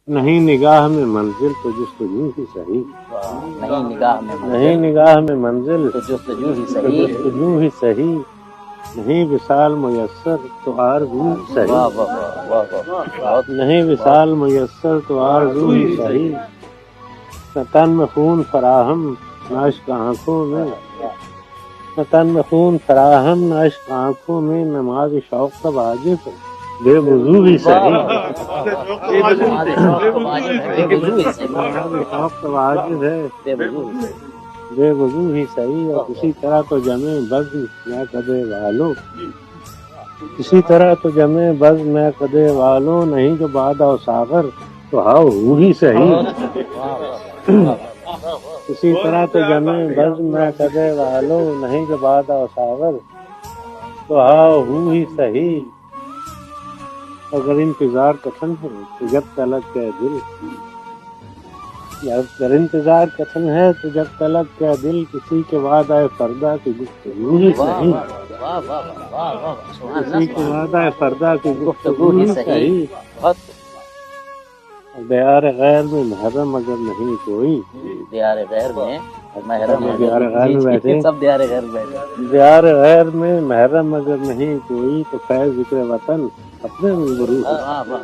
نہیں نگاہ میں منزل تو جستجو ہی صحیح، نہیں نگاہ میں نہیں نگاہ میں منزل تو جستجو ہی تو صحیح، جستجو ہی صحیح، نہیں وصال میسر تو آرزو ہی واہ صحیح، واہ واہ واہ واہ، بہت نہیں وصال میسر تو آرزو ہی صحیح، نہ تن میں خون فراہم نہ عشق آنکھوں میں، نہ تن میں خون فراہم نہ عشق آنکھوں میں، نماز شوق کا واجب ہے بے وضو ہی صحیح، نماز شوق تو واجب ہے، بے وضو ہی صحیح، نماز شوق کا واجب ہے بے وضو ہی صحیح، بے وضو ہی صحیح، اور کسی طرح تو جمے بزم میں کدے والو، کسی طرح تو جمے بزم میں کدے والو، نہیں جو باد اور ساغر تو ہاؤ ہو ہی صحیح، واہ واہ واہ، کسی طرح تو جمے بزم میں کدے والو، نہیں جو باد اور ساغر تو ہاؤ ہو ہی صحیح، اگر انتظار کتن ہے تو جب تلک کے دل، اگر انتظار کتن ہے تو جب تلک کے دل، کسی کے وعدہ فردا کی گفتگو ہی واہ صحیح، واہ واہ واہ واہ واہ، سبحان اللہ کسی کے سبحان وعدہ اللہ، فردا کی گفتگو گفتگو ہی ہی صحیح، صحیح، بہت دیار غیر میں محرم اگر نہیں کوئی، دیار غیر میں محرم سب اگر، دیار غیر جی میں جی بیٹھے، سب دیار غیر میں بیٹھے، دیار غیر میں محرم اگر نہیں کوئی، تو فیض ذکر وطن اپنے روبرو ہے، واہ واہ